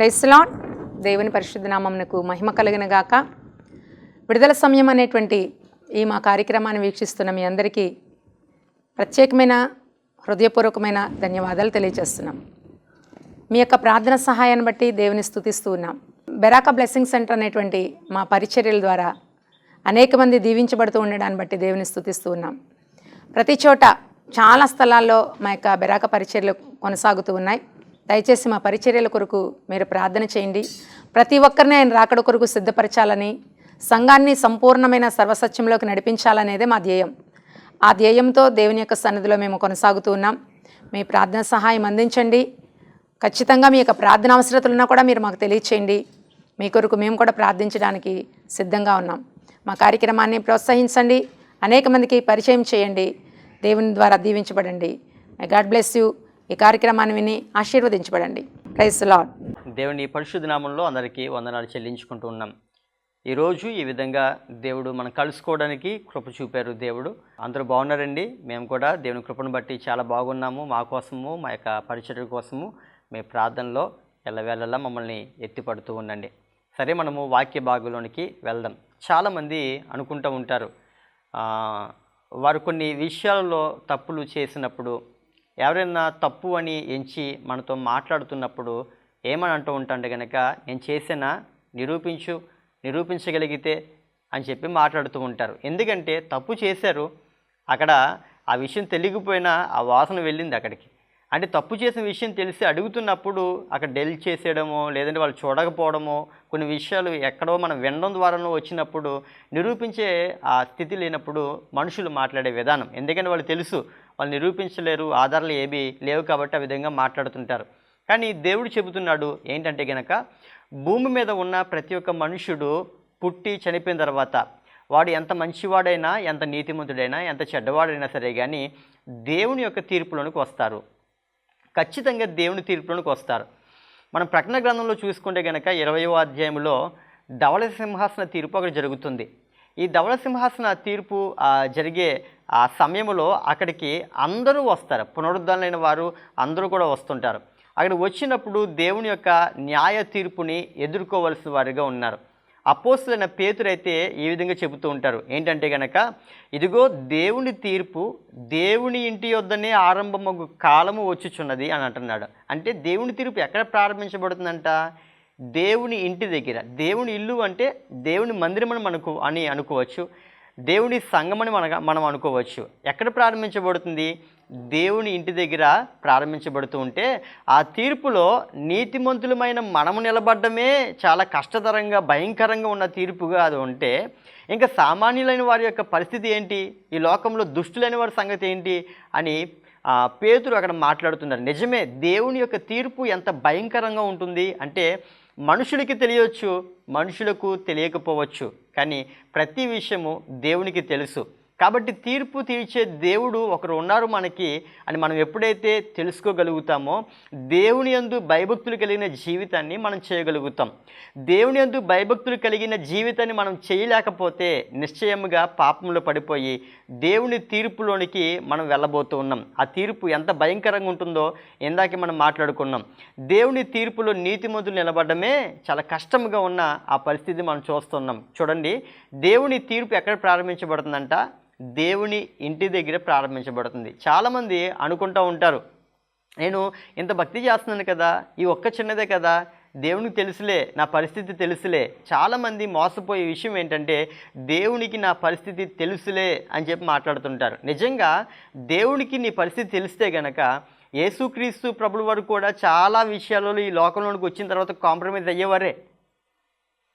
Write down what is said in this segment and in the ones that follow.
Praise lord. దేవుని పరిశుద్ధ నామమునకు మహిమ కలిగిన గాక. విడుదల సమయం అనేటువంటి ఈ మా కార్యక్రమాన్ని వీక్షిస్తున్న మీ అందరికీ ప్రత్యేకమైన హృదయపూర్వకమైన ధన్యవాదాలు తెలియజేస్తున్నాం. మీ యొక్క ప్రార్థన సహాయాన్ని బట్టి దేవుని స్తుతిస్తూ ఉన్నాం. బెరాకా బ్లెస్సింగ్ సెంటర్ అనేటువంటి మా పరిచర్యల ద్వారా అనేక మంది దీవించబడుతూ ఉండడాన్ని బట్టి దేవుని స్తుతిస్తూ ఉన్నాం. ప్రతి చోట చాలా స్థలాల్లో మా యొక్క బెరాకా పరిచర్యలు కొనసాగుతూ ఉన్నాయి. దయచేసి మా పరిచర్యల కొరకు మీరు ప్రార్థన చేయండి. ప్రతి ఒక్కరిని ఆయన రాకడ కొరకు సిద్ధపరచాలని, సంఘాన్ని సంపూర్ణమైన సర్వసత్యంలోకి నడిపించాలనేదే మా ధ్యేయం. ఆ ధ్యేయంతో దేవుని యొక్క సన్నిధిలో మేము కొనసాగుతూ ఉన్నాం. మీ ప్రార్థన సహాయం అందించండి. ఖచ్చితంగా మీ యొక్క ప్రార్థన అవసరతలున్నా కూడా మీరు మాకు తెలియచేయండి. మీ కొరకు మేము కూడా ప్రార్థించడానికి సిద్ధంగా ఉన్నాం. మా కార్యక్రమాన్ని ప్రోత్సహించండి, అనేక మందికి పరిచయం చేయండి. దేవుని ద్వారా దీవించబడండి. God bless you. ఈ కార్యక్రమాన్ని విని ఆశీర్వదించబడండి. Praise lord. దేవుని పరిశుద్ధ నామంలో అందరికీ వందనాలు చెల్లించుకుంటూ ఉన్నాం. ఈరోజు ఈ విధంగా దేవుడు మనం కలుసుకోవడానికి కృప చూపారు. దేవుడు అందరూ బాగున్నారండి. మేము కూడా దేవుని కృపను బట్టి చాలా బాగున్నాము. మా కోసము, మా యొక్క పరిచర్య కోసము మీ ప్రార్థనలో ఎల్లవేళలా మమ్మల్ని ఎత్తిపడుతూ ఉండండి. సరే, మనము వాక్య భాగంలోనికి వెళ్దాం. చాలామంది అనుకుంటూ ఉంటారు, వారు కొన్ని విషయాలలో తప్పులు చేసినప్పుడు, ఎవరైనా తప్పు అని ఎంచి మనతో మాట్లాడుతున్నప్పుడు ఏమని అంటూ ఉంటాంటే కనుక, నేను చేసినా నిరూపించగలిగితే అని చెప్పి మాట్లాడుతూ ఉంటారు. ఎందుకంటే తప్పు చేశారు, అక్కడ ఆ విషయం తెలియకపోయినా ఆ వాసన వెళ్ళింది అక్కడికి. అంటే తప్పు చేసిన విషయం తెలిసి అడుగుతున్నప్పుడు అక్కడ డెలిట్ చేసేయడమో, లేదంటే వాళ్ళు చూడకపోవడమో, కొన్ని విషయాలు ఎక్కడో మనం వినడం ద్వారానో వచ్చినప్పుడు నిరూపించే ఆ స్థితి లేనప్పుడు మనుషులు మాట్లాడే విధానం, ఎందుకంటే వాళ్ళు తెలుసు వాళ్ళు నిరూపించలేరు, ఆధారాలు ఏవి లేవు కాబట్టి ఆ విధంగా మాట్లాడుతుంటారు. కానీ దేవుడు చెబుతున్నాడు ఏంటంటే కనుక, భూమి మీద ఉన్న ప్రతి ఒక్క మనుషుడు పుట్టి చనిపోయిన తర్వాత వాడు ఎంత మంచివాడైనా, ఎంత నీతిమంతుడైనా, ఎంత చెడ్డవాడైనా సరే కానీ దేవుని యొక్క తీర్పులోనికి వస్తారు. ఖచ్చితంగా దేవుని తీర్పులోనికి వస్తారు. మనం ప్రకటన గ్రంథంలో చూసుకుంటే కనుక 20వ అధ్యాయంలో ధవళ సింహాసన తీర్పు అక్కడ జరుగుతుంది. ఈ ధవళ సింహాసన తీర్పు జరిగే ఆ సమయంలో అక్కడికి అందరూ వస్తారు. పునరుద్ధరణైన వారు అందరూ కూడా వస్తుంటారు. అక్కడ వచ్చినప్పుడు దేవుని యొక్క న్యాయ తీర్పుని ఎదుర్కోవలసిన వారిగా ఉన్నారు. అపోస్తలుడైన పేతురైతే ఈ విధంగా చెబుతూ ఉంటారు ఏంటంటే కనుక, ఇదిగో దేవుని తీర్పు దేవుని ఇంటి యొద్దనే ఆరంభమగు కాలము వచ్చుచున్నది అని అంటున్నాడు. అంటే దేవుని తీర్పు ఎక్కడ ప్రారంభించబడుతుందంట? దేవుని ఇంటి దగ్గర. దేవుని ఇల్లు అంటే దేవుని మందిరమని అని అనుకోవచ్చు, దేవుని సంఘమని మనం అనుకోవచ్చు. ఎక్కడ ప్రారంభించబడుతుంది? దేవుని ఇంటి దగ్గర ప్రారంభించబడుతూ ఉంటే ఆ తీర్పులో నీతిమంతులమైన మనము నిలబడ్డమే చాలా కష్టతరంగా, భయంకరంగా ఉన్న తీర్పుగా అది ఉంటే, ఇంకా సామాన్యులైన వారి యొక్క పరిస్థితి ఏంటి, ఈ లోకంలో దుష్టులైన వారి సంగతి ఏంటి అని పేతురు అక్కడ మాట్లాడుతున్నారు. నిజమే, దేవుని యొక్క తీర్పు ఎంత భయంకరంగా ఉంటుంది అంటే మనుషులకి తెలియవచ్చు, మనుషులకు తెలియకపోవచ్చు, కానీ ప్రతి విషయము దేవునికి తెలుసు. కాబట్టి తీర్పు తీర్చే దేవుడు ఒకరు ఉన్నారు మనకి అని మనం ఎప్పుడైతే తెలుసుకోగలుగుతామో దేవుని యందు భయభక్తులు కలిగిన జీవితాన్ని మనం చేయగలుగుతాం. దేవుని యందు భయభక్తులు కలిగిన జీవితాన్ని మనం చేయలేకపోతే నిశ్చయముగా పాపంలో పడిపోయి దేవుని తీర్పులోనికి మనం వెళ్ళబోతూ ఉన్నాం. ఆ తీర్పు ఎంత భయంకరంగా ఉంటుందో ఇందాక మనం మాట్లాడుకున్నాం. దేవుని తీర్పులో నీతిమంతులు నిలబడమే చాలా కష్టంగా ఉన్న ఆ పరిస్థితి మనం చూస్తున్నాం. చూడండి, దేవుని తీర్పు ఎక్కడ ప్రారంభించబడుతుందంట? దేవుని ఇంటి దగ్గర ప్రారంభించబడుతుంది. చాలామంది అనుకుంటూ ఉంటారు, నేను ఇంత భక్తి చేస్తున్నాను కదా, ఈ ఒక్క చిన్నదే కదా, దేవునికి తెలుసులే, నా పరిస్థితి తెలుసులే. చాలామంది మోసపోయే విషయం ఏంటంటే దేవునికి నా పరిస్థితి తెలుసులే అని చెప్పి మాట్లాడుతుంటారు. నిజంగా దేవునికి నీ పరిస్థితి తెలిస్తే గనక యేసుక్రీస్తు ప్రభుల వారు కూడా చాలా విషయాలలో ఈ లోకంలోనికి వచ్చిన తర్వాత కాంప్రమైజ్ అయ్యేవారే.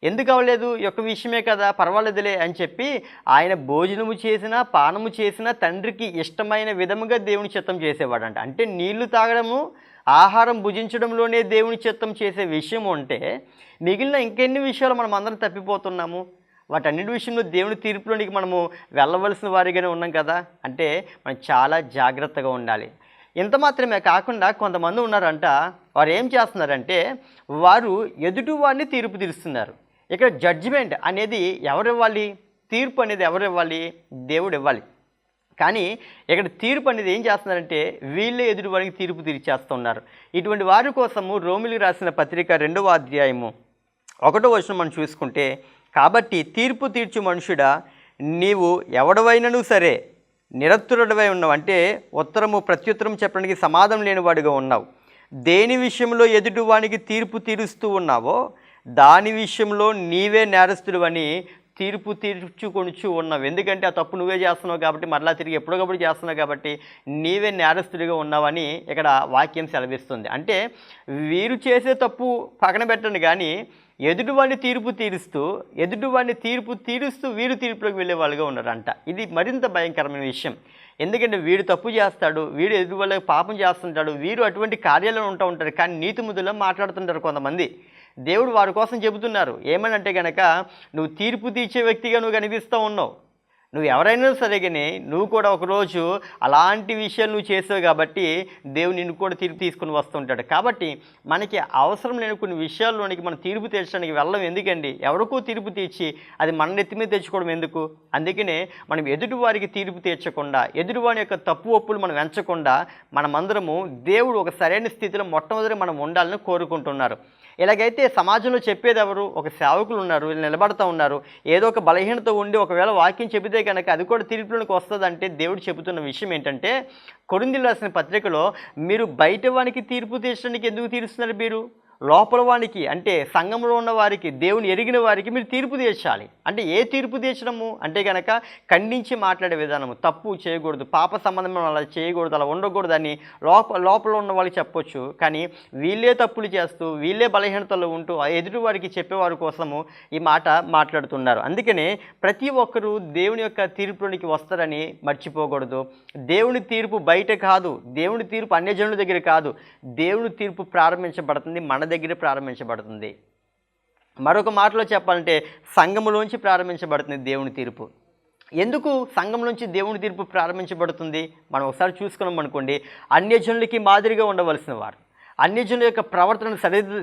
ఎందుకు అవ్వలేదు? ఈ యొక్క విషయమే కదా, పర్వాలేదులే అని చెప్పి ఆయన భోజనము చేసినా పానము చేసినా తండ్రికి ఇష్టమైన విధముగా దేవుని చిత్తం చేసేవాడంట. అంటే నీళ్లు తాగడము, ఆహారం భుజించడంలోనే దేవుని చిత్తం చేసే విషయం ఉంటే మిగిలిన ఇంకెన్ని విషయాలు మనం అందరం తప్పిపోతున్నాము. వాటన్నిటి విషయంలో దేవుని తీర్పులోనికి మనము వెళ్ళవలసిన వారిగానే ఉన్నాం కదా. అంటే మనం చాలా జాగ్రత్తగా ఉండాలి. ఇంత మాత్రమే కాకుండా కొంతమంది ఉన్నారంట, వారు ఏం చేస్తున్నారంటే వారు ఎదుటి వారిని తీర్పు తీరుస్తున్నారు. ఇక్కడ జడ్జిమెంట్ అనేది ఎవరు ఇవ్వాలి? తీర్పు అనేది ఎవరు ఇవ్వాలి? దేవుడు ఇవ్వాలి. కానీ ఇక్కడ తీర్పు అనేది ఏం చేస్తున్నారంటే వీళ్ళే ఎదుటి వారికి తీర్పు తీర్చేస్తున్నారు. ఇటువంటి వారి కోసము రోమిలికి రాసిన పత్రిక 2వ అధ్యాయము 1వ వచనం మనం చూసుకుంటే, కాబట్టి తీర్పు తీర్చు మనుషుడా, నీవు ఎవడవైనను సరే నిరత్తురుడవై ఉన్నావు, అంటే ఉత్తరము ప్రత్యుత్తరం చెప్పడానికి సమాధానం లేనివాడిగా ఉన్నావు. దేని విషయంలో ఎదుటివానికి తీర్పు తీరుస్తూ ఉన్నావో దాని విషయంలో నీవే నేరస్తుడు అని తీర్పు తీర్చుకొనుచు ఉన్నావు. ఎందుకంటే ఆ తప్పు నువ్వే చేస్తున్నావు కాబట్టి, మరలా తిరిగి ఎప్పటికప్పుడు చేస్తున్నావు కాబట్టి నీవే నేరస్తుడిగా ఉన్నావని ఇక్కడ వాక్యం సెలవిస్తుంది. అంటే వీరు చేసే తప్పు పక్కన పెట్టండి, కానీ ఎదుటివాడిని తీర్పు తీరుస్తూ వీరు తీర్పులోకి వెళ్ళే వాళ్ళుగా ఉన్నారంట. ఇది మరింత భయంకరమైన విషయం. ఎందుకంటే వీడు తప్పు చేస్తాడు, వీడు ఎదుటి వాళ్ళకి పాపం చేస్తుంటాడు, వీరు అటువంటి కార్యాలను ఉంటారు, కానీ నీతిమంతులుగా మాట్లాడుతుంటారు కొంతమంది. దేవుడు వారి కోసం చెబుతున్నారు ఏమనంటే కనుక, నువ్వు తీర్పు తీర్చే వ్యక్తిగా నువ్వు కనిపిస్తూ ఉన్నావు. నువ్వు ఎవరైనా సరే కానీ నువ్వు కూడా ఒకరోజు అలాంటి విషయాలు నువ్వు చేసావు కాబట్టి దేవుడు నిన్ను కూడా తీర్పు తీసుకుని వస్తుంటాడు. కాబట్టి మనకి అవసరం లేని కొన్ని విషయాల్లోనికి మనం తీర్పు తీర్చడానికి వెళ్ళం. ఎందుకండి, ఎవరికో తీర్పు తీర్చి అది మన నెత్తి మీద తెచ్చుకోవడం ఎందుకు? అందుకనే మనం ఎదుటివారికి తీర్పు తీర్చకుండా, ఎదుటివారి యొక్క తప్పు ఒప్పులు మనం ఎంచకుండా మనమందరము దేవుడు ఒక సరైన స్థితిలో మొట్టమొదటి మనం ఉండాలని కోరుకుంటున్నారు. ఇలాగైతే సమాజంలో చెప్పేది ఎవరు? ఒక సేవకులు ఉన్నారు, వీళ్ళు నిలబడుతూ ఉన్నారు. ఏదో ఒక బలహీనత ఉండి ఒకవేళ వాక్యం చెబితే కనుక అది కూడా తీర్పులోనికి వస్తుందంటే దేవుడు చెబుతున్న విషయం ఏంటంటే, కొరింథీయులకు రాసిన పత్రికలో మీరు బయట వానికి తీర్పు తీర్చడానికి ఎందుకు తీరుస్తున్నారు? మీరు లోపల వానికి, అంటే సంఘంలో ఉన్న వారికి, దేవుని ఎరిగిన వారికి మీరు తీర్పు తీర్చాలి. అంటే ఏ తీర్పు తీర్చడము అంటే కనుక ఖండించి మాట్లాడే విధానము. తప్పు చేయకూడదు, పాప సంబంధం అలా చేయకూడదు, అలా ఉండకూడదు అని లోపల ఉన్న వాళ్ళకి చెప్పొచ్చు. కానీ వీళ్ళే తప్పులు చేస్తూ, వీళ్ళే బలహీనతలు ఉంటూ ఎదుటి వారికి చెప్పేవారి కోసము ఈ మాట మాట్లాడుతున్నారు. అందుకనే ప్రతి ఒక్కరూ దేవుని యొక్క తీర్పులోనికి వస్తారని మర్చిపోకూడదు. దేవుని తీర్పు బయట కాదు, దేవుని తీర్పు అన్యజనుల దగ్గర కాదు, దేవుని తీర్పు ప్రారంభించబడుతుంది మన దగ్గర ప్రారంభించబడుతుంది. మరొక మాటలో చెప్పాలంటే సంఘములోంచి ప్రారంభించబడుతుంది దేవుని తీర్పు. ఎందుకు సంఘంలోంచి దేవుని తీర్పు ప్రారంభించబడుతుంది? మనం ఒకసారి చూసుకున్నాం అనుకోండి, అన్యజనులకి మాదిరిగా ఉండవలసిన వారు, అన్యజనుల యొక్క ప్రవర్తనను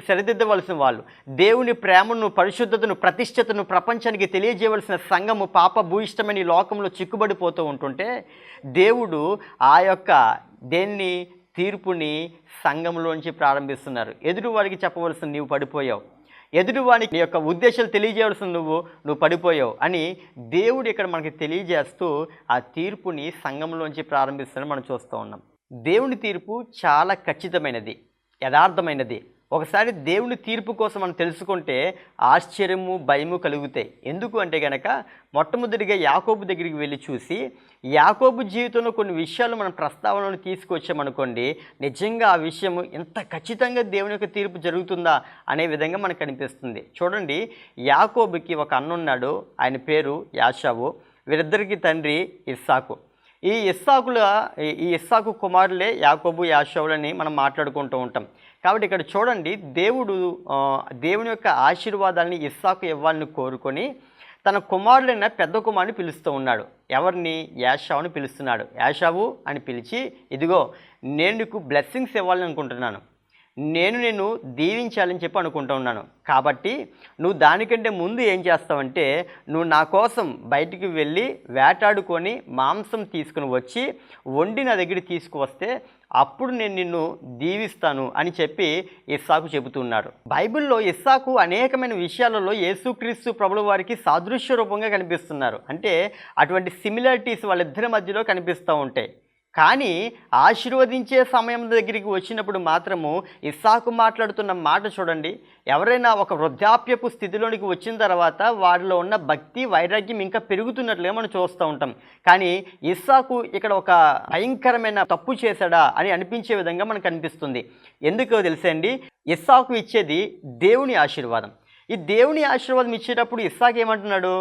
సరిదిద్దవలసిన వాళ్ళు, దేవుని ప్రేమను, పరిశుద్ధతను, ప్రతిష్టతను ప్రపంచానికి తెలియజేయవలసిన సంఘము పాప భూయిష్టమైన ఈ లోకంలో చిక్కుబడిపోతూ ఉంటుంటే దేవుడు ఆ యొక్క దేన్ని తీర్పుని సంఘంలోంచి ప్రారంభిస్తున్నారు. ఎదుటివారికి చెప్పవలసిన నీవు పడిపోయావు, ఎదుటివానికి నీ యొక్క ఉద్దేశాలు తెలియజేయవలసిన నువ్వు పడిపోయావు అని దేవుడు ఇక్కడ మనకి తెలియజేస్తూ ఆ తీర్పుని సంఘంలోంచి ప్రారంభిస్తున్న మనం చూస్తూ ఉన్నాం. దేవుని తీర్పు చాలా ఖచ్చితమైనది, యథార్థమైనది. ఒకసారి దేవుని తీర్పు కోసం మనం తెలుసుకుంటే ఆశ్చర్యము, భయము కలుగుతాయి. ఎందుకు అంటే కనుక మొట్టమొదటిగా యాకోబు దగ్గరికి వెళ్ళి చూసి యాకోబు జీవితంలో కొన్ని విషయాలు మనం ప్రస్తావనలో తీసుకొచ్చామనుకోండి, నిజంగా ఆ విషయము ఎంత ఖచ్చితంగా దేవుని యొక్క తీర్పు జరుగుతుందా అనే విధంగా మనకు కనిపిస్తుంది. చూడండి, యాకోబుకి ఒక అన్నున్నాడు, ఆయన పేరు యాషావు. వీరిద్దరికి తండ్రి ఇస్సాకు. ఈ ఇస్సాకు కుమారులే యాకోబు, యాషావులని మనం మాట్లాడుకుంటూ ఉంటాం. కాబట్టి ఇక్కడ చూడండి, దేవుని యొక్క ఆశీర్వాదాన్ని ఇస్సాకు ఇవ్వాలని కోరుకొని తన కుమారుడైన పెద్ద కుమారుని పిలుస్తూ ఉన్నాడు. ఎవరిని? యాషావుని పిలుస్తున్నాడు. యాషావు అని పిలిచి, ఇదిగో నేను నీకు బ్లెస్సింగ్స్ ఇవ్వాలని అనుకుంటున్నాను, నేను నిన్ను దీవించాలని చెప్పి అనుకుంటూ ఉన్నాను. కాబట్టి నువ్వు దానికంటే ముందు ఏం చేస్తావంటే, నువ్వు నా కోసం బయటికి వెళ్ళి వేటాడుకొని మాంసం తీసుకుని వచ్చి వండి నా దగ్గరికి తీసుకువస్తే అప్పుడు నేను నిన్ను దీవిస్తాను అని చెప్పి ఇస్సాకు చెబుతున్నాడు. బైబిల్లో ఇస్సాకు అనేకమైన విషయాలలో యేసుక్రీస్తు ప్రభుల వారికి సాదృశ్య రూపంగా కనిపిస్తున్నారు. అంటే అటువంటి సిమిలారిటీస్ వాళ్ళిద్దరి మధ్యలో కనిపిస్తూ ఉంటాయి. కానీ ఆశీర్వదించే సమయం దగ్గరికి వచ్చినప్పుడు మాత్రము ఇస్సాకు మాట్లాడుతున్న మాట చూడండి, ఎవరైనా ఒక వృద్ధాప్యపు స్థితిలోనికి వచ్చిన తర్వాత వారిలో ఉన్న భక్తి, వైరాగ్యం ఇంకా పెరుగుతున్నట్లుగా మనం చూస్తూ ఉంటాం. కానీ ఇస్సాకు ఇక్కడ ఒక భయంకరమైన తప్పు చేశాడా అని అనిపించే విధంగా మనకు అనిపిస్తుంది. ఎందుకో తెలుసండి, ఇస్సాకు ఇచ్చేది దేవుని ఆశీర్వాదం. ఈ దేవుని ఆశీర్వాదం ఇచ్చేటప్పుడు ఇస్సాకు ఏమంటున్నాడు?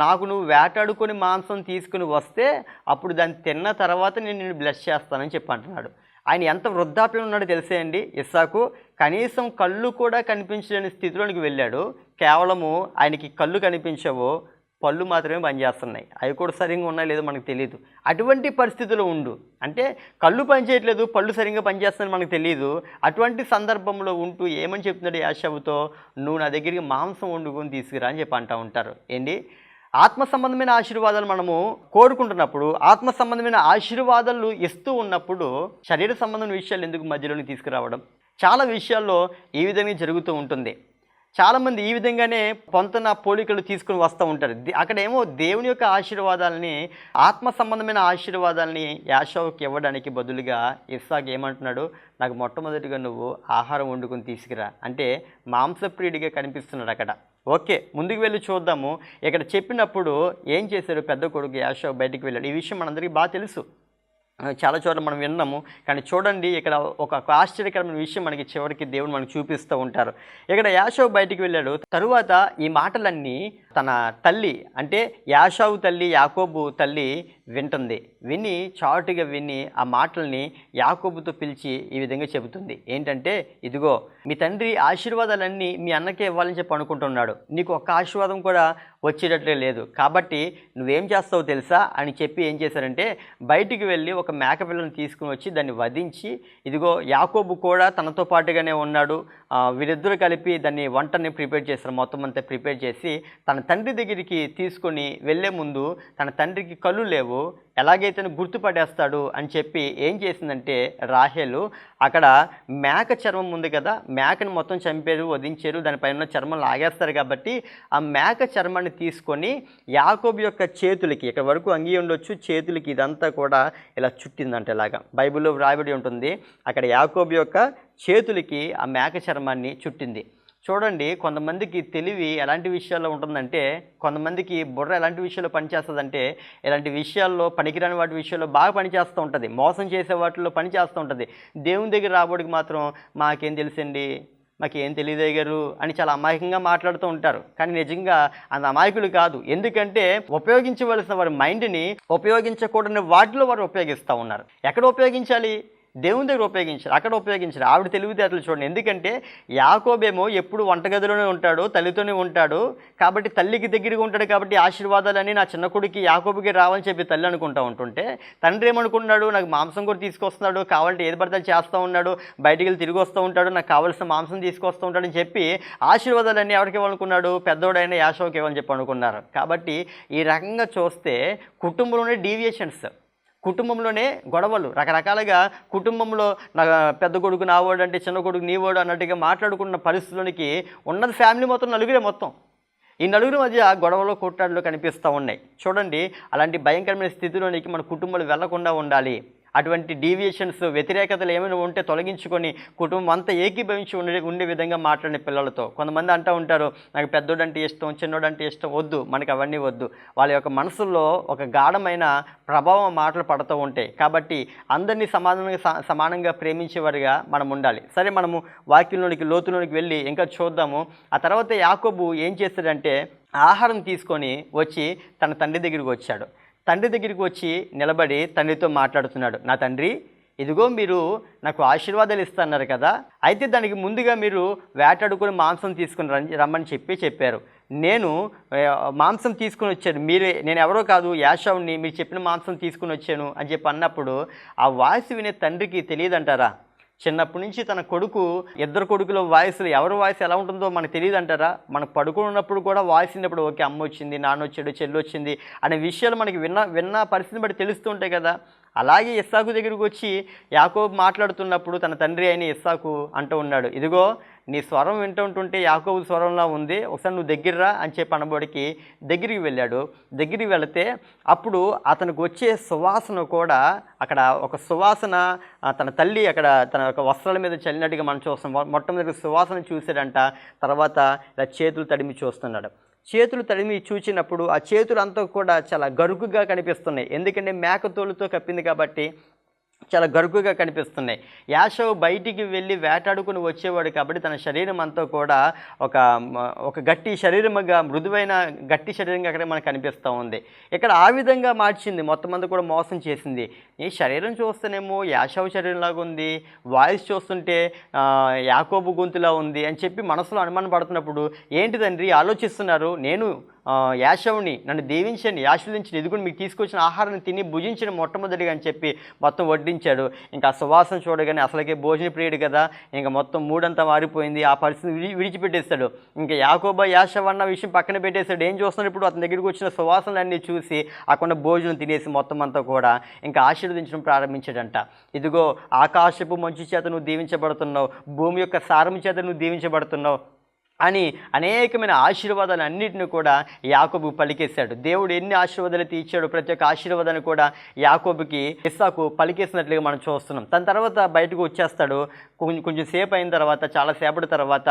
నాకు నువ్వు వేటాడుకొని మాంసం తీసుకుని వస్తే అప్పుడు దాన్ని తిన్న తర్వాత నేను నిన్ను బ్లెస్ చేస్తానని చెప్పి అంటున్నాడు. ఆయన ఎంత వృద్ధాప్యం ఉన్నాడో తెలిసేయండి. ఇస్సాకు కనీసం కళ్ళు కూడా కనిపించలేని స్థితిలోనికి వెళ్ళాడు. కేవలము ఆయనకి కళ్ళు కనిపించవు, పళ్ళు మాత్రమే పనిచేస్తున్నాయి. అవి కూడా సరిగ్గా ఉన్నాయో లేదో మనకు తెలియదు. అటువంటి పరిస్థితుల్లో ఉండు, అంటే కళ్ళు పనిచేయట్లేదు, పళ్ళు సరిగ్గా పనిచేస్తాయని మనకు తెలియదు. అటువంటి సందర్భంలో ఉంటూ ఏమని చెప్తున్నాడు యాషావుతో? నువ్వు నా దగ్గరికి మాంసం వండుకొని తీసుకురా అని చెప్పి అంటూ ఉంటారు. ఏంటి ఆత్మ సంబంధమైన ఆశీర్వాదాలు మనము కోరుకుంటున్నప్పుడు, ఆత్మ సంబంధమైన ఆశీర్వాదాలు ఇస్తూ ఉన్నప్పుడు శరీర సంబంధమైన విషయాలు ఎందుకు మధ్యలోకి తీసుకురావడం? చాలా విషయాల్లో ఈ విధంగా జరుగుతూ ఉంటుంది. చాలామంది ఈ విధంగానే పొంతన పోలికలు తీసుకుని వస్తూ ఉంటారు. అక్కడేమో దేవుని యొక్క ఆశీర్వాదాలని, ఆత్మ సంబంధమైన ఆశీర్వాదాలని యాషావుకి ఇవ్వడానికి బదులుగా ఇస్సాకు ఏమంటున్నాడు, నాకు మొట్టమొదటిగా నువ్వు ఆహారం వండుకొని తీసుకురా అంటే మాంసప్రియుడిగా కనిపిస్తున్నాడు అక్కడ. ఓకే, ముందుకు వెళ్ళి చూద్దాము. ఇక్కడ చెప్పినప్పుడు ఏం చేశారు, పెద్ద కొడుకు యాషావు బయటికి వెళ్ళాడు. ఈ విషయం మనందరికీ బాగా తెలుసు, చాలా చోట్ల మనం విన్నాము. కానీ చూడండి, ఇక్కడ ఒక ఆశ్చర్యకరమైన విషయం మనకి చివరికి దేవుడు మనకు చూపిస్తూ ఉంటారు. ఇక్కడ యాషావు బయటికి వెళ్ళాడు. తరువాత ఈ మాటలన్నీ తన తల్లి, అంటే యాషావు తల్లి, యాకోబు తల్లి వింటుంది. విని చాటుగా విని ఆ మాటల్ని యాకోబుతో పిలిచి ఈ విధంగా చెబుతుంది. ఏంటంటే, ఇదిగో మీ తండ్రి ఆశీర్వాదాలన్నీ మీ అన్నకే ఇవ్వాలని చెప్పి అనుకుంటున్నాడు, నీకు ఒక్క ఆశీర్వాదం కూడా వచ్చేటట్లే లేదు, కాబట్టి నువ్వేం చేస్తావో తెలుసా అని చెప్పి ఏం చేశారంటే, బయటికి వెళ్ళి ఒక మేకపిల్లను తీసుకుని వచ్చి దాన్ని వధించి, ఇదిగో యాకోబు కూడా తనతో పాటుగానే ఉన్నాడు, వీరిద్దరూ కలిపి దాన్ని వంటని ప్రిపేర్ చేస్తారు. మొత్తం అంతా ప్రిపేర్ చేసి తన తండ్రి దగ్గరికి తీసుకొని వెళ్ళే ముందు తన తండ్రికి కళ్ళు లేవు, ఎలాగైతే గుర్తుపడేస్తాడు అని చెప్పి ఏం చేసిందంటే, రాహేలు అక్కడ మేక చర్మం ఉంది కదా, మేకను మొత్తం చంపారు, వధించారు, దానిపైన ఉన్న చర్మం లాగేస్తారు కాబట్టి ఆ మేక చర్మాన్ని తీసుకొని యాకోబు యొక్క చేతులకి, ఇక్కడ వరకు అంగి ఉండొచ్చు, చేతులకి ఇదంతా కూడా ఇలా చుట్టిందంటే, ఇలాగా బైబిల్లో వ్రాయబడి ఉంటుంది. అక్కడ యాకోబు యొక్క చేతులకి ఆ మేక చర్మాన్ని చుట్టింది. చూడండి, కొంతమందికి తెలివి ఎలాంటి విషయాల్లో ఉంటుందంటే, కొంతమందికి బుర్ర ఎలాంటి విషయాల్లో పనిచేస్తుందంటే, ఇలాంటి విషయాల్లో పనికిరాని వాటి విషయాల్లో బాగా పనిచేస్తూ ఉంటుంది, మోసం చేసే వాటిల్లో పనిచేస్తూ ఉంటుంది. దేవుని దగ్గర రాబోడికి మాత్రం మాకేం తెలుసండి, మాకేం తెలియదే గారు అని చాలా అమాయకంగా మాట్లాడుతూ ఉంటారు. కానీ నిజంగా అంత అమాయకులు కాదు. ఎందుకంటే ఉపయోగించవలసిన వారి మైండ్ని ఉపయోగించకూడని వాటిలో వారు ఉపయోగిస్తూ ఉన్నారు. ఎక్కడ ఉపయోగించాలి? దేవుని దగ్గర ఉపయోగించారు, అక్కడ ఉపయోగించారు. ఆవిడ తెలివితేటలు చూడండి. ఎందుకంటే యాకోబేమో ఎప్పుడు వంటగదిలోనే ఉంటాడు, తల్లితోనే ఉంటాడు, కాబట్టి తల్లికి దగ్గరగా ఉంటాడు, కాబట్టి ఆశీర్వాదాలని నా చిన్న కొడుకు యాకోబుకి రావాలని చెప్పి తల్లి అనుకుంటూ ఉంటుంటే, తండ్రి ఏమనుకున్నాడు, నాకు మాంసం కూడా తీసుకొస్తున్నాడు, కావాలంటే ఏది పడితే చేస్తూ ఉన్నాడు, బయటికి వెళ్ళి తిరిగి వస్తూ ఉంటాడు, నాకు కావాల్సిన మాంసం తీసుకొస్తూ ఉంటాడని చెప్పి ఆశీర్వాదాలన్నీ ఎవరికి ఇవ్వాలనుకున్నాడు, పెద్దోడైన యాషోకి ఇవ్వాలని చెప్పి అనుకున్నారు. కాబట్టి ఈ రకంగా చూస్తే కుటుంబంలోనే డీవియేషన్స్, కుటుంబంలోనే గొడవలు, రకరకాలుగా కుటుంబంలో నా పెద్ద కొడుకు నావాడు అంటే చిన్న కొడుకు నీవాడు అన్నట్టుగా మాట్లాడుకున్న పరిస్థితులకి ఉన్నది ఫ్యామిలీ మొత్తం నలుగురే మొత్తం. ఈ నలుగురి మధ్య గొడవలు కొట్టాడులు కనిపిస్తూ ఉన్నాయి. చూడండి, అలాంటి భయంకరమైన స్థితిలోనికి మన కుటుంబాలు వెళ్లకుండా ఉండాలి. అటువంటి డీవియేషన్స్, వ్యతిరేకతలు ఏమైనా ఉంటే తొలగించుకొని కుటుంబం అంతా ఏకీభవించి ఉండే విధంగా మాట్లాడిన పిల్లలతో. కొంతమంది అంటూ ఉంటారు, నాకు పెద్దోడంటే ఇష్టం, చిన్నోడంటే ఇష్టం, వద్దు, మనకి అవన్నీ వద్దు. వాళ్ళ యొక్క మనసుల్లో ఒక గాఢమైన ప్రభావం మాటలు పడుతూ ఉంటాయి. కాబట్టి అందరినీ సమానంగా ప్రేమించేవారిగా మనం ఉండాలి. సరే, మనము వాక్యంలోనికి లోతులోనికి వెళ్ళి ఇంకా చూద్దాము. ఆ తర్వాత యాకోబు ఏం చేస్తాడంటే, ఆహారం తీసుకొని వచ్చి తన తండ్రి దగ్గరికి వచ్చాడు. తండ్రి దగ్గరికి వచ్చి నిలబడి తండ్రితో మాట్లాడుతున్నాడు. నా తండ్రి, ఇదిగో మీరు నాకు ఆశీర్వాదాలు ఇస్తున్నారు కదా, అయితే దానికి ముందుగా మీరు వేటాడుకొని మాంసం తీసుకుని రమ్మని చెప్పారు. నేను మాంసం తీసుకుని వచ్చాను, నేను ఎవరో కాదు, యాషావుని, మీరు చెప్పిన మాంసం తీసుకుని వచ్చాను అని చెప్పి అన్నప్పుడు ఆ వాయిస్ వినే తండ్రికి తెలియదంటారా? చిన్నప్పటి నుంచి తన కొడుకు, ఇద్దరు కొడుకుల వాయిస్లు ఎవరి వాయిస్ ఎలా ఉంటుందో మనకు తెలియదు అంటారా? మనకు పడుకున్నప్పుడు కూడా వాయిస్ విన్నప్పుడు ఓకే, అమ్మ వచ్చింది, నాన్న వచ్చాడు, చెల్లి వచ్చింది అనే విషయాలు మనకి విన్న పరిస్థితిని బట్టి తెలుస్తూ ఉంటాయి కదా. అలాగే ఇస్సాకు దగ్గరికి వచ్చి యాకోబు మాట్లాడుతున్నప్పుడు తన తండ్రి అయిన ఇస్సాకు అంటూ ఉన్నాడు, ఇదిగో నీ స్వరం వింటుంటుంటే యాకోబు స్వరంలా ఉంది, ఒకసారి నువ్వు దగ్గరరా అని చెప్పి అనబడికి దగ్గరికి వెళ్ళాడు. దగ్గరికి వెళితే అప్పుడు అతనికి వచ్చే సువాసన కూడా, అక్కడ ఒక సువాసన తన తల్లి అక్కడ తన యొక్క వస్త్రాల మీద చల్లినట్టుగా మనం చూస్తాం. మొట్టమొదటి సువాసన చూసాడంట. తర్వాత ఇలా చేతులు తడిమి చూస్తున్నాడు. చేతులు తడిమి చూచినప్పుడు ఆ చేతులు అంతా కూడా చాలా గరుకుగా కనిపిస్తున్నాయి. ఎందుకంటే మేకతోలుతో కప్పింది కాబట్టి చాలా గరుకుగా కనిపిస్తున్నాయి. యాషావు బయటికి వెళ్ళి వేటాడుకుని వచ్చేవాడు కాబట్టి తన శరీరం అంతా కూడా ఒక గట్టి శరీరముగా, మృదువైన గట్టి శరీరంగా అక్కడ మనకు కనిపిస్తూ ఉంది. ఇక్కడ ఆ విధంగా మార్చింది, మొత్తం అంతా కూడా మోసం చేసింది. ఈ శరీరం చూస్తేనేమో యాషావు శరీరంలాగా ఉంది, వాయిస్ చూస్తుంటే యాకోబు గొంతులా ఉంది అని చెప్పి మనసులో అనుమానం పడుతున్నప్పుడు, ఏంటి తండ్రి ఆలోచిస్తున్నారు, నేను యాషవుని నన్ను దీవించండి, ఆశీర్వదించండి, ఇదిగోండి మీకు తీసుకొచ్చిన ఆహారాన్ని తిని భుజించండి మొట్టమొదటిగా అని చెప్పి మొత్తం వడ్డించాడు. ఇంకా ఆ సువాసన చూడగానే అసలుకే భోజన ప్రియుడు కదా, ఇంకా మొత్తం మూడంతా మారిపోయింది. ఆ పరిస్థితి విడిచిపెట్టేస్తాడు. ఇంకా యాకోబా యాషవ్ అన్న విషయం పక్కన పెట్టేశాడు. ఏం చూస్తున్నాడు ఇప్పుడు, అతని దగ్గరికి వచ్చిన సువాసనలన్నీ చూసి అక్కడ భోజనం తినేసి మొత్తం అంతా కూడా ఇంకా ఆశీర్వదించడం ప్రారంభించాడంట. ఇదిగో ఆకాశపు మంచు చేత నువ్వు దీవించబడుతున్నావు, భూమి యొక్క సారం చేత నువ్వు దీవించబడుతున్నావు అని అనేకమైన ఆశీర్వాదాలు అన్నింటిని కూడా యాకోబు పలికేశాడు. దేవుడు ఎన్ని ఆశీర్వాదాలు ఇచ్చాడు, ప్రతి ఒక్క ఆశీర్వాదాన్ని కూడా యాకోబుకి ఇస్సాకు పలికేసినట్లుగా మనం చూస్తున్నాం. తన తర్వాత బయటకు వచ్చేస్తాడు. కొంచెం సేపు అయిన తర్వాత, చాలా సేపటి తర్వాత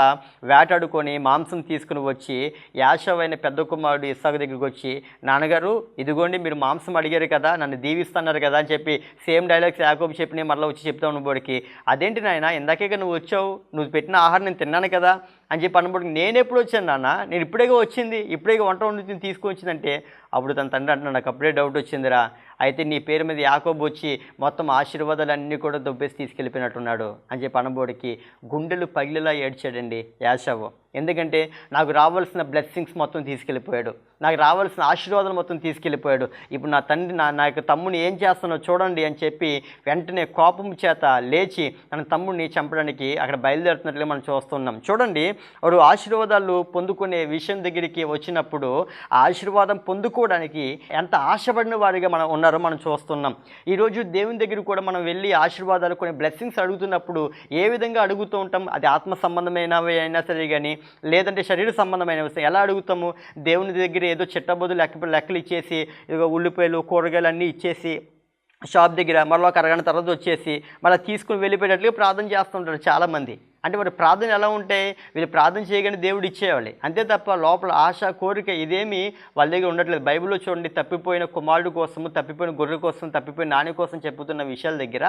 వేటాడుకొని మాంసం తీసుకుని వచ్చి యాషవ్ అయిన పెద్ద కుమారుడు ఇస్సాకు దగ్గరికి వచ్చి, నాన్నగారు ఇదిగోండి మీరు మాంసం అడిగారు కదా, నన్ను దీవిస్తున్నారు కదా అని చెప్పి సేమ్ డైలాగ్స్ యాకోబు చెప్పి మళ్ళీ వచ్చి చెప్తావు నువ్వుడికి. అదేంటి నాయన, ఇందాకే నువ్వు వచ్చావు, నువ్వు పెట్టిన ఆహారం నేను తిన్నాను కదా అని చెప్పి అన్నప్పుడు, నేను ఎప్పుడు వచ్చాను నాన్న, నేను ఇప్పుడేగా వచ్చింది, ఇప్పుడేగా వంట వండుతుంది తీసుకొచ్చిందంటే, అప్పుడు తన తండ్రి అంటున్నాడు, నాకు అప్పుడే డౌట్ వచ్చిందిరా, అయితే నీ పేరు మీద యాకోబు వచ్చి మొత్తం ఆశీర్వాదాలన్నీ కూడా దొబ్బేసి తీసుకెళ్ళిపోయినట్టున్నాడు అని చెప్పి అనబోడికి గుండెలు పగిలిలా ఏడ్చాడండి యాషవు. ఎందుకంటే నాకు రావాల్సిన బ్లెస్సింగ్స్ మొత్తం తీసుకెళ్ళిపోయాడు, నాకు రావాల్సిన ఆశీర్వాదాలు మొత్తం తీసుకెళ్ళిపోయాడు. ఇప్పుడు నా తండ్రి నా యొక్క తమ్ముని ఏం చేస్తానో చూడండి అని చెప్పి వెంటనే కోపం చేత లేచి తన తమ్ముడిని చంపడానికి అక్కడ బయలుదేరుతున్నట్లుగా మనం చూస్తున్నాం. చూడండి, వాడు ఆశీర్వాదాలు పొందుకునే విషయం దగ్గరికి వచ్చినప్పుడు ఆ ఆశీర్వాదం పొందుకోవడానికి ఎంత ఆశపడిన వారిగా మనం ఉన్నారో మనం చూస్తున్నాం. ఈరోజు దేవుని దగ్గర కూడా మనం వెళ్ళి ఆశీర్వాదాలు కొన్ని బ్లెస్సింగ్స్ అడుగుతున్నప్పుడు ఏ విధంగా అడుగుతూ ఉంటాం? అది ఆత్మ సంబంధమైనవి అయినా సరే కానీ, లేదంటే శరీర సంబంధమైన విషయం ఎలా అడుగుతాము? దేవుని దగ్గర ఏదో చిట్టబొద్దు లెక్కలు ఇచ్చేసి, ఇదిగో ఉల్లిపాయలు కూరగాయలు అన్నీ ఇచ్చేసి షాప్ దగ్గర మరో ఒక అరగంట తర్వాత వచ్చేసి మళ్ళీ తీసుకుని వెళ్ళిపోయేటట్లుగా ప్రార్థన చేస్తుంటారు చాలామంది. అంటే మరి ప్రార్థన ఎలా ఉంటాయి? వీళ్ళు ప్రార్థన చేయగానే దేవుడు ఇచ్చేవాళ్ళు, అంతే తప్ప లోపల ఆశ కోరిక ఇదేమీ వాళ్ళ దగ్గర ఉండట్లేదు. బైబిల్లో చూడండి, తప్పిపోయిన కుమారుడు కోసము, తప్పిపోయిన గొర్రె కోసం, తప్పిపోయిన నాణ్యం కోసం చెప్పుతున్న విషయాల దగ్గర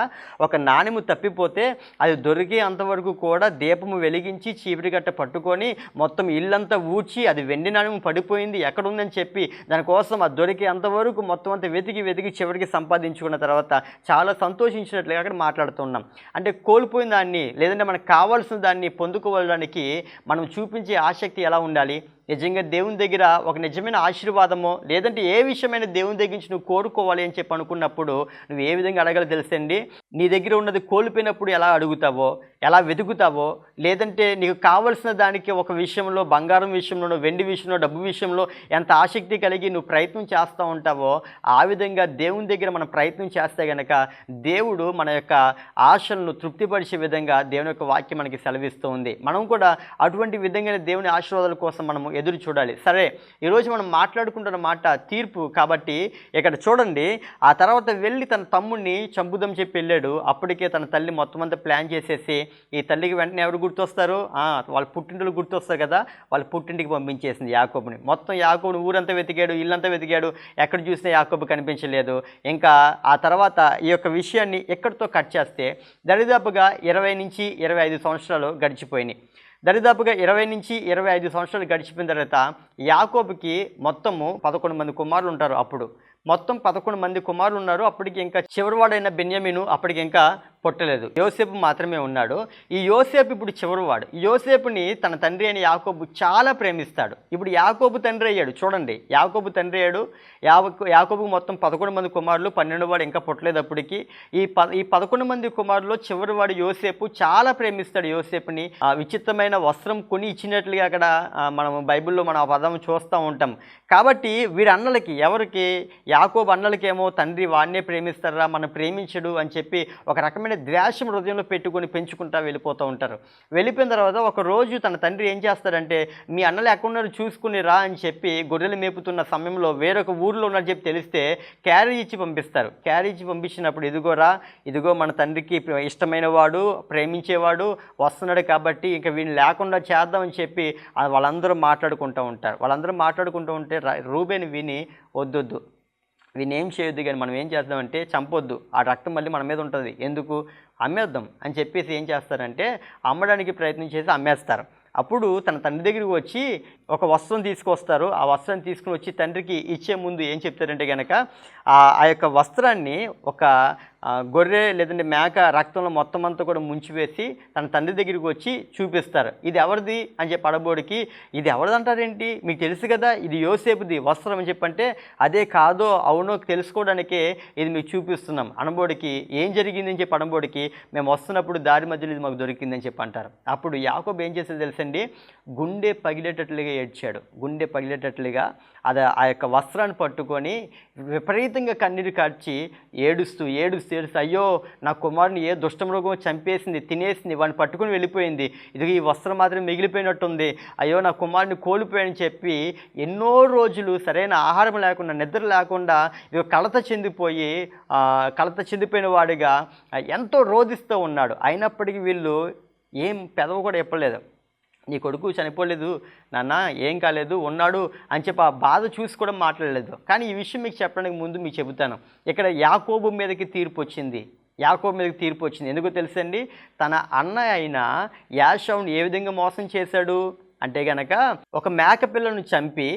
ఒక నాణ్యము తప్పిపోతే అది దొరికే అంతవరకు కూడా దీపము వెలిగించి చీపిరి గట్ట పట్టుకొని మొత్తం ఇల్లంతా ఊడ్చి, అది వెండి నాణ్యము పడిపోయింది ఎక్కడుందని చెప్పి దానికోసం అది దొరికే అంతవరకు మొత్తం అంతా వెతికి చివరికి సంపాదించుకున్న తర్వాత చాలా సంతోషించినట్లుగా అక్కడ మాట్లాడుతున్నాం. అంటే కోల్పోయిన దాన్ని, లేదంటే మనకు కావాల్సిన దాన్ని పొందుకోవడానికి మనం చూపించే ఆసక్తి ఎలా ఉండాలి? నిజంగా దేవుని దగ్గర ఒక నిజమైన ఆశీర్వాదమో, లేదంటే ఏ విషయమైన దేవుని దగ్గర నుంచి నువ్వు కోరుకోవాలి అని చెప్పి అనుకున్నప్పుడు నువ్వు ఏ విధంగా అడగాలో తెలుసండి. నీ దగ్గర ఉన్నది కోల్పోయినప్పుడు ఎలా అడుగుతావో, ఎలా వెతుకుతావో, లేదంటే నీకు కావలసిన దానికి ఒక విషయంలో, బంగారం విషయంలో, వెండి విషయంలో, డబ్బు విషయంలో ఎంత ఆసక్తి కలిగి నువ్వు ప్రయత్నం చేస్తూ ఉంటావో, ఆ విధంగా దేవుని దగ్గర మనం ప్రయత్నం చేస్తే కనుక దేవుడు మన యొక్క ఆశలను తృప్తిపరిచే విధంగా దేవుని యొక్క వాక్యం మనకి సెలవిస్తూ ఉంది. మనం కూడా అటువంటి విధంగానే దేవుని ఆశీర్వాదాల కోసం మనము ఎదురు చూడాలి. సరే, ఈరోజు మనం మాట్లాడుకుంటున్న మాట తీర్పు కాబట్టి ఇక్కడ చూడండి, ఆ తర్వాత వెళ్ళి తన తమ్ముడిని చంపుదాం చెప్పి వెళ్ళాడు. అప్పటికే తన తల్లి మొత్తం అంతా ప్లాన్ చేసేసి, ఈ తల్లికి వెంటనే ఎవరు గుర్తొస్తారు? వాళ్ళ పుట్టింటికి గుర్తొస్తారు కదా, వాళ్ళ పుట్టింటికి పంపించేసింది యాకోబుని. మొత్తం యాకోబుని ఊరంతా వెతికాడు, ఇల్లంతా వెతికాడు, ఎక్కడ చూసినా యాకోబు కనిపించలేదు. ఇంకా ఆ తర్వాత ఈ యొక్క విషయాన్ని ఎక్కడితో కట్ చేస్తే దరిదాపుగా 20 నుంచి 25 సంవత్సరాలు గడిచిపోయినాయి. దరిదాపుగా 20 నుంచి 25 సంవత్సరాలు గడిచిపోయిన తర్వాత యాకోబుకి మొత్తము 11 మంది కుమారులు ఉంటారు. అప్పుడు మొత్తం 11 మంది కుమారులు ఉన్నారు. అప్పటికి ఇంకా చివరివాడైన బెన్యామీను అప్పటికి ఇంకా పుట్టలేదు, యోసేపు మాత్రమే ఉన్నాడు. ఈ యోసేపు ఇప్పుడు చివరివాడు. ఈ యోసేపుని తన తండ్రి అయిన యాకోబు చాలా ప్రేమిస్తాడు. ఇప్పుడు యాకోబు తండ్రి అయ్యాడు. చూడండి, యాకోబు తండ్రి అయ్యాడు. యాకోబుకు మొత్తం 11 మంది కుమారులు, 12 వాడు ఇంకా పుట్టలేదు అప్పటికి. ఈ 11 మంది కుమారుల్లో చివరివాడు యోసేపు చాలా ప్రేమిస్తాడు యోసేపుని. విచిత్రమైన వస్త్రం కొని ఇచ్చినట్లుగా అక్కడ మనం బైబిల్లో మనం ఆ పదం చూస్తూ ఉంటాం. కాబట్టి వీడి అన్నలకి, ఎవరికి? యాకోబు అన్నలకేమో తండ్రి వాడినే ప్రేమిస్తారా, మనం ప్రేమించడు అని చెప్పి ఒక రకమైన ద్వేషం హృదయంలో పెట్టుకొని పెంచుకుంటా వెళ్ళిపోతూ ఉంటారు. వెళ్ళిపోయిన తర్వాత ఒక రోజు తన తండ్రి ఏం చేస్తాడంటే, మీ అన్నలు ఎక్కడున్నారు చూసుకుని రా అని చెప్పి గొర్రెలు మేపుతున్న సమయంలో వేరొక ఊరిలో ఉన్నారని చెప్పి తెలిస్తే క్యారేజ్ ఇచ్చి పంపిస్తారు. క్యారేజ్ ఇచ్చి పంపించినప్పుడు, ఇదిగోరా, ఇదిగో మన తండ్రికి ఇష్టమైన వాడు, ప్రేమించేవాడు వస్తున్నాడు కాబట్టి ఇంకా వీడిని లేకుండా చేద్దామని చెప్పి వాళ్ళందరూ మాట్లాడుకుంటూ ఉంటారు. వాళ్ళందరూ మాట్లాడుకుంటూ ఉంటే రూబేన్ విని, వద్దొద్దు, వీని ఏం చేయొద్దు, కానీ మనం ఏం చేద్దామంటే చంపొద్దు, ఆ రక్తం మళ్ళీ మన మీద ఉంటుంది, ఎందుకు, అమ్మేద్దాం అని చెప్పేసి ఏం చేస్తారంటే అమ్మడానికి ప్రయత్నం చేసి అమ్మేస్తారు. అప్పుడు తన తండ్రి దగ్గరికి వచ్చి ఒక వస్త్రం తీసుకొస్తారు. ఆ వస్త్రాన్ని తీసుకుని వచ్చి తండ్రికి ఇచ్చే ముందు ఏం చెప్తారంటే కనుక ఆ యొక్క వస్త్రాన్ని ఒక గొర్రె లేదంటే మేక రక్తంలో మొత్తం అంతా కూడా ముంచివేసి తన తండ్రి దగ్గరికి వచ్చి చూపిస్తారు. ఇది ఎవరిది అని చెప్పి అడబోడికి, ఇది ఎవరిది అంటారేంటి, మీకు తెలుసు కదా ఇది యోసేపుది వస్త్రం అని చెప్పంటే, అదే కాదో అవునో తెలుసుకోవడానికే ఇది మీకు చూపిస్తున్నాం. అనబోడికి ఏం జరిగిందని చెప్పి అనబోడికి, మేము వస్తున్నప్పుడు దారి మధ్యలో ఇది మాకు దొరికిందని చెప్పి అంటారు. అప్పుడు యాకోబు ఏం చేసేది తెలుసండి, గుండె పగిలేటట్లుగా ఏడ్చాడు. గుండె పగిలేటట్లుగా ఆ యొక్క వస్త్రాన్ని పట్టుకొని విపరీతంగా కన్నీరు కార్చి ఏడుస్తూ అయ్యో నా కుమారుని ఏ దుష్టమృగం చంపేసింది, తినేసింది, వాడిని పట్టుకుని వెళ్ళిపోయింది, ఇది ఈ వస్త్రం మాత్రం మిగిలిపోయినట్టుంది, అయ్యో నా కుమారుని కోల్పోయాని చెప్పి ఎన్నో రోజులు సరైన ఆహారం లేకుండా నిద్ర లేకుండా ఇది కలత చెందిపోయిన వాడిగా ఎంతో రోధిస్తూ ఉన్నాడు. అయినప్పటికీ వీళ్ళు ఏం పెదవి కూడా చెప్పలేదు. నీ కొడుకు చనిపోలేదు నాన్న, ఏం కాలేదు, ఉన్నాడు అని చెప్పి ఆ బాధ చూసి కూడా మాట్లాడలేదు. కానీ ఈ విషయం మీకు చెప్పడానికి ముందు మీకు చెబుతాను, ఇక్కడ యాకోబు మీదకి తీర్పు వచ్చింది. ఎందుకో తెలుసండి, తన అన్న అయిన యాషౌని ఏ విధంగా మోసం చేశాడు అంటే గనక, ఒక మేకపిల్లను చంపి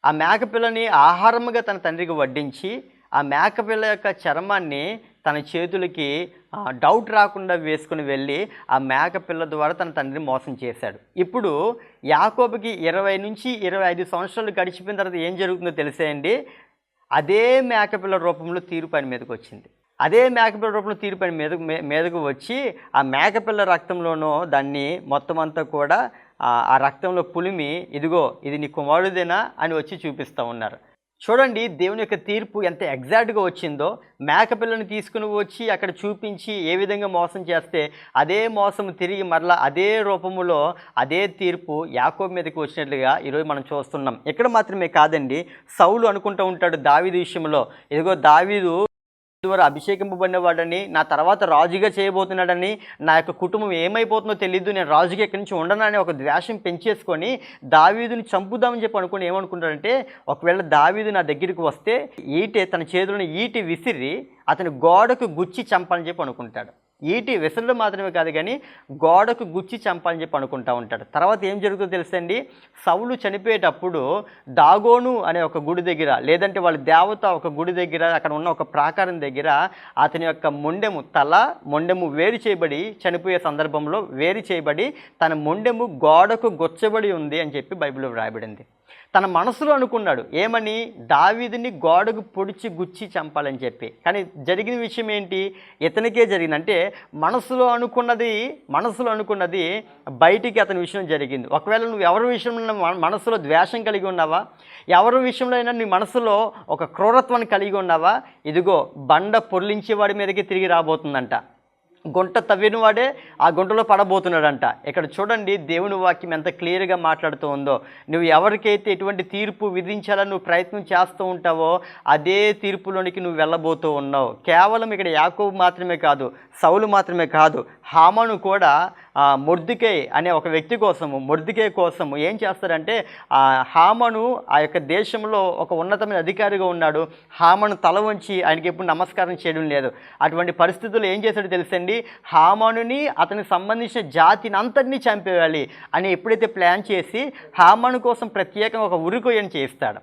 ఆ మేకపిల్లని ఆహారముగా తన తండ్రికి వడ్డించి ఆ మేకపిల్ల యొక్క చర్మాన్ని తన చేతులకి డౌట్ రాకుండా వేసుకుని వెళ్ళి ఆ మేకపిల్ల ద్వారా తన తండ్రిని మోసం చేశాడు. ఇప్పుడు యాకోబుకి 20 నుంచి 25 సంవత్సరాలు గడిచిపోయిన తర్వాత ఏం జరుగుతుందో తెలిసేయండి, అదే మేకపిల్ల రూపంలో తీర్పు ఆయన మీదకి వచ్చింది. అదే మేకపిల్ల రూపంలో తీర్పు ఆయన మీదకు వచ్చి ఆ మేకపిల్ల రక్తంలోనూ దాన్ని మొత్తం అంతా కూడా ఆ రక్తంలో పులిమి, ఇదిగో ఇది నీ కుమారుదేనా అని వచ్చి చూపిస్తూ ఉన్నారు. చూడండి దేవుని యొక్క తీర్పు ఎంత ఎగ్జాక్ట్గా వచ్చిందో. మేకపిల్లని తీసుకుని వచ్చి అక్కడ చూపించి ఏ విధంగా మోసం చేస్తే అదే మోసం తిరిగి మరలా అదే రూపములో అదే తీర్పు యాకోబు మీదకి వచ్చినట్లుగా ఈరోజు మనం చూస్తున్నాం. ఇక్కడ మాత్రమే కాదండి, సౌలు అనుకుంటూ ఉంటాడు దావీదు విషయంలో, ఇదిగో దావీదు ద్వారా అభిషేకింపబడిన వాడని, నా తర్వాత రాజుగా చేయబోతున్నాడని, నా యొక్క కుటుంబం ఏమైపోతుందో తెలియదు, నేను రాజుగా ఎక్కడి నుంచి ఉండనని ఒక ద్వేషం పెంచేసుకొని దావీదుని చంపుదామని చెప్పి అనుకుని ఏమనుకుంటాడంటే, ఒకవేళ దావీదు నా దగ్గరికి వస్తే తన చేతులను ఈటి విసిరి అతని గోడకు గుచ్చి చంపాలని చెప్పి అనుకుంటాడు. ఈటి విసరడం మాత్రమే కాదు కానీ గోడకు గుచ్చి చంపాలని చెప్పి అనుకుంటూ ఉంటాడు. తర్వాత ఏం జరుగుతుందో తెలుసండి, సౌలు చనిపోయేటప్పుడు దాగోను అనే ఒక గుడి దగ్గర, లేదంటే వాళ్ళ దేవత ఒక గుడి దగ్గర, అక్కడ ఉన్న ఒక ప్రాకారం దగ్గర అతని యొక్క మొండెము వేరు చేయబడి, చనిపోయే సందర్భంలో వేరు చేయబడి తన మొండెము గోడకు గుచ్చబడి ఉంది అని చెప్పి బైబిల్లో వ్రాయబడింది. తన మనసులో అనుకున్నాడు ఏమని, దావీదుని గోడకు పొడిచి గుచ్చి చంపాలని చెప్పి. కానీ జరిగిన విషయం ఏంటి, ఇతనికే జరిగింది. అంటే మనసులో అనుకున్నది బయటికి అతని విషయం జరిగింది. ఒకవేళ నువ్వు ఎవరి విషయంలో మనసులో ద్వేషం కలిగి ఉన్నావా, ఎవరి విషయంలో అయినా నీ మనసులో ఒక క్రూరత్వాన్ని కలిగి ఉన్నావా, ఇదిగో బండ పొర్లించే వాడి మీదకి తిరిగి రాబోతుందంట. గుంట తవ్విన వాడే ఆ గుంటలో పడబోతున్నాడంట. ఇక్కడ చూడండి దేవుని వాక్యం ఎంత క్లియర్గా మాట్లాడుతూ ఉందో. నువ్వు ఎవరికైతే ఎటువంటి తీర్పు విధించాలని నువ్వు ప్రయత్నం చేస్తూ ఉంటావో అదే తీర్పులోనికి నువ్వు వెళ్ళబోతూ ఉన్నావు. కేవలం ఇక్కడ యాకోబు మాత్రమే కాదు, సౌలు మాత్రమే కాదు, హామాను కూడా మొర్దెకై అనే ఒక వ్యక్తి కోసము ఏం చేస్తారంటే, హామాను ఆ యొక్క దేశంలో ఒక ఉన్నతమైన అధికారిగా ఉన్నాడు. హామాను తల వంచి ఆయనకి ఎప్పుడు నమస్కారం చేయడం లేదు. అటువంటి పరిస్థితుల్లో ఏం చేశాడో తెలుసండి, హామానుని అతనికి సంబంధించిన జాతిని అంతటినీ చంపేయాలి అని ఎప్పుడైతే ప్లాన్ చేసి హామాను కోసం ప్రత్యేకంగా ఒక ఉరికొయ్యను చేయిస్తాడు.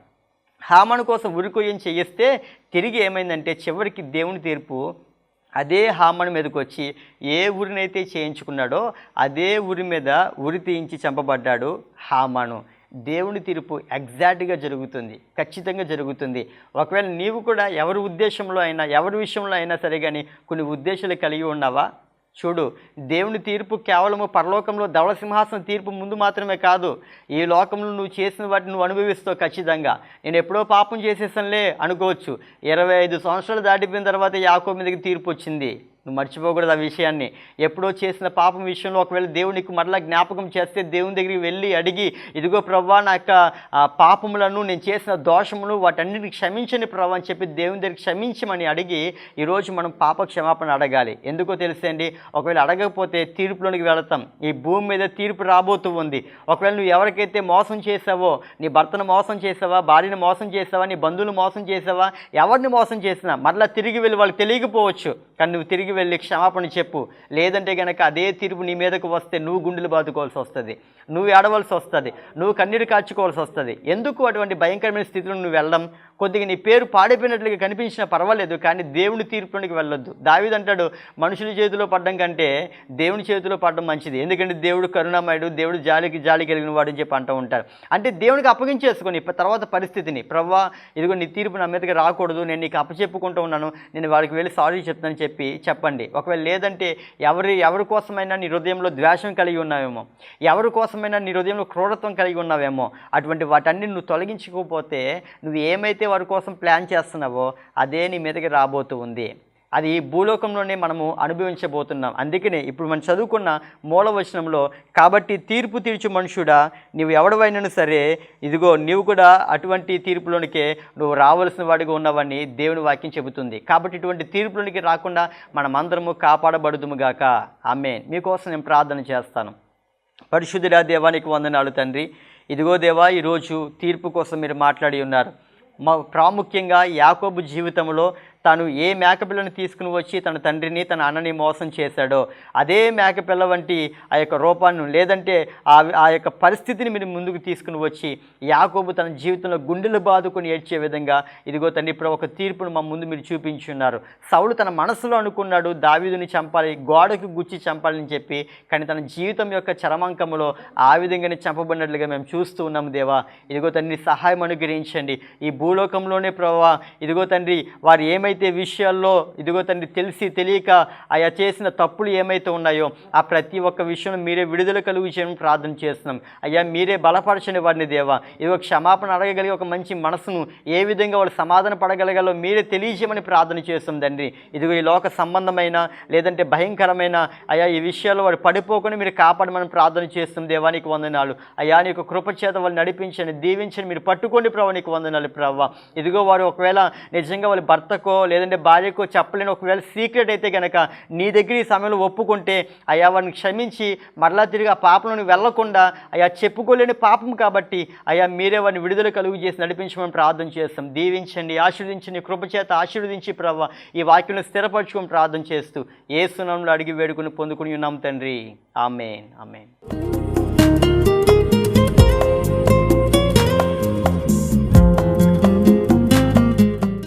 హామాను కోసం ఉరికొయ్యను చేయిస్తే తిరిగి ఏమైందంటే చివరికి దేవుని తీర్పు అదే హామాను మీదకి వచ్చి ఏ ఊరినైతే చేయించుకున్నాడో అదే ఊరి మీద ఉరి తీయించి చంపబడ్డాడు హామాను. దేవుని తీర్పు ఎగ్జాక్ట్గా జరుగుతుంది, ఖచ్చితంగా జరుగుతుంది. ఒకవేళ నీవు కూడా ఎవరి విషయంలో అయినా సరే కానీ కొన్ని ఉద్దేశాలు కలిగి ఉన్నావా? చూడు, దేవుని తీర్పు కేవలము పరలోకంలో ధవళ సింహాసనం తీర్పు ముందు మాత్రమే కాదు, ఈ లోకంలో నువ్వు చేసిన వాటిని నువ్వు అనుభవిస్తావు. ఖచ్చితంగా నేను ఎప్పుడో పాపం చేసేసానులే అనుకోవచ్చు. 25 సంవత్సరాలు దాటిపోయిన తర్వాత యాకోబు మీదకి తీర్పు వచ్చింది. నువ్వు మర్చిపోకూడదు ఆ విషయాన్ని. ఎప్పుడో చేసిన పాపం విషయంలో ఒకవేళ దేవునికి మరలా జ్ఞాపకం చేస్తే దేవుని దగ్గరికి వెళ్ళి అడిగి, ఇదిగో ప్రభువా నా యొక్క పాపములను, నేను చేసిన దోషములు వాటన్నిటిని క్షమించని ప్రభువా అని చెప్పి దేవుని దగ్గరికి క్షమించమని అడిగి ఈరోజు మనం పాప క్షమాపణ అడగాలి. ఎందుకో తెలుసండి, ఒకవేళ అడగకపోతే తీర్పులోనికి వెళతాం. ఈ భూమి మీద తీర్పు రాబోతూ ఉంది. ఒకవేళ నువ్వు ఎవరికైతే మోసం చేసావో, నీ భర్తను మోసం చేసావా, భార్యను మోసం చేసావా, నీ బంధువులు మోసం చేసావా, ఎవరిని మోసం చేసినా మరలా తిరిగి వెళ్ళి వాళ్ళకి తెలియకపోవచ్చు. కానీ నువ్వు తిరిగి వెళ్ళి క్షమాపణ చెప్పు. లేదంటే కనుక అదే తీర్పు నీ మీదకు వస్తే నువ్వు గుండెలు బాదుకోవాల్సి వస్తుంది, నువ్వు ఏడవలసి వస్తుంది, నువ్వు కన్నీరు కార్చుకోవాల్సి వస్తుంది. ఎందుకు అటువంటి భయంకరమైన స్థితిలో నువ్వు వెళ్ళడం? కొద్దిగా నీ పేరు పాడైపోయినట్లుగా కనిపించినా పర్వాలేదు, కానీ దేవుని తీర్పులోనికి వెళ్ళొద్దు. దావీదు అంటాడు, మనుషుల చేతిలో పడ్డం కంటే దేవుని చేతిలో పడడం మంచిది, ఎందుకంటే దేవుడు కరుణామయుడు, దేవుడు జాలి కలిగిన వాడు అని చెప్పి అంటూ ఉంటారు. అంటే దేవునికి అప్పగించేసుకొని తర్వాత పరిస్థితిని, ప్రవ్వా ఇదిగో నీ తీర్పు నా మీదకి రాకూడదు, నేను నీకు అప్పచెప్పుకుంటూ ఉన్నాను, నేను వాడికి వెళ్ళి సారీ చెప్తానని చెప్పండి. ఒకవేళ లేదంటే ఎవరి కోసమైనా నీ హృదయంలో ద్వేషం కలిగి ఉన్నావేమో, ఎవరి కోసమైనా నీ హృదయంలో క్రూరత్వం కలిగి ఉన్నావేమో, అటువంటి వాటన్ని నువ్వు తొలగించుకోకపోతే నువ్వు ఏమైతే వారి కోసం ప్లాన్ చేస్తున్నావో అదే నీ మీదకి రాబోతూ ఉంది. అది భూలోకంలోనే మనము అనుభవించబోతున్నాం. అందుకనే ఇప్పుడు మనం చదువుకున్న మూలవచనంలో, కాబట్టి తీర్పు తీర్చు మనుషుడా నీవు ఎవడవైనను సరే ఇదిగో నీవు కూడా అటువంటి తీర్పులోనికే నువ్వు రావాల్సిన వాడిగా ఉన్నవని దేవుని వాక్యం చెబుతుంది. కాబట్టి ఇటువంటి తీర్పులోనికి రాకుండా మనమందరము కాపాడబడుదుముగాక. ఆమేన్. మీకోసం నేను ప్రార్థన చేస్తాను. పరిశుద్ధుడా దేవానికి వందనాలు తండ్రి. ఇదిగో దేవా, ఈరోజు తీర్పు కోసం మీరు మాట్లాడి ఉన్నారు. ప్రాముఖ్యంగా యాకోబు జీవితంలో తాను ఏ మేకపిల్లను తీసుకుని వచ్చి తన తండ్రిని తన అన్నని మోసం చేశాడో అదే మేకపిల్ల వంటి ఆ యొక్క రూపాన్ని, లేదంటే ఆ యొక్క పరిస్థితిని మీరు ముందుకు తీసుకుని వచ్చి యాకోబు తన జీవితంలో గుండెలు బాదుకొని ఏడ్చే విధంగా ఇదిగో తండ్రి ఇప్పుడు ఒక తీర్పును మా ముందు మీరు చూపించున్నారు. సౌలు తన మనసులో అనుకున్నాడు దావీదుని చంపాలి, గోడకు గుచ్చి చంపాలని చెప్పి, కానీ తన జీవితం యొక్క చరమాంకములో ఆ విధంగానే చంపబడినట్లుగా మేము చూస్తూ ఉన్నాము. దేవా ఇదిగో తండ్రి సహాయం అనుగ్రహించండి. ఈ భూలోకంలోనే ప్రభువా ఇదిగో తండ్రి వారు ఏమైతే విషయాల్లో ఇదిగో తండ్రి తెలిసి తెలియక ఆయా చేసిన తప్పులు ఏమైతే ఉన్నాయో ఆ ప్రతి ఒక్క విషయంలో మీరే విడుదల కలుగు చేయడం ప్రార్థన చేస్తున్నాం. అయ్యా మీరే బలపరచని వారిని దేవా, ఇదిగో క్షమాపణ అడగగలిగే ఒక మంచి మనసును ఏ విధంగా వాళ్ళు సమాధాన పడగలగాలో మీరే తెలియజేయమని ప్రార్థన చేస్తాం తండ్రి. ఇదిగో ఈ లోక సంబంధమైన లేదంటే భయంకరమైన అయ్యా ఈ విషయాల్లో వాడు పడిపోకుండా మీరు కాపాడమని ప్రార్థన చేస్తాం. దేవానికి వందనాలు. అయ్యా నీ యొక్క కృపచేత వాళ్ళు నడిపించండి, దీవించండి, మీరు పట్టుకోండి ప్రభు, నీకు వందనాలు ప్రభు. ఇదిగో వారు ఒకవేళ నిజంగా వాళ్ళ భర్తకో లేదంటే భార్యకో చెప్పలేని ఒకవేళ సీక్రెట్ అయితే కనుక నీ దగ్గర ఈ సమయంలో ఒప్పుకుంటే అయ్యా వారిని క్షమించి మరలా తిరిగి ఆ పాపంలోని వెళ్లకుండా అయ్యా చెప్పుకోలేని పాపం కాబట్టి అయ్యా మీరే వారిని విడుదల కలుగు చేసి నడిపించమని ప్రార్థన చేస్తాం. దీవించండి, ఆశీర్వదించండి, కృపచేత ఆశీర్వదించి ప్రభు ఈ వాక్యం స్థిరపరచుకొని ప్రార్థన చేస్తూ యేసు నామములో అడిగి వేడుకొని పొందుకుని ఉన్నాం తండ్రి. ఆమేన్. ఆమేన్.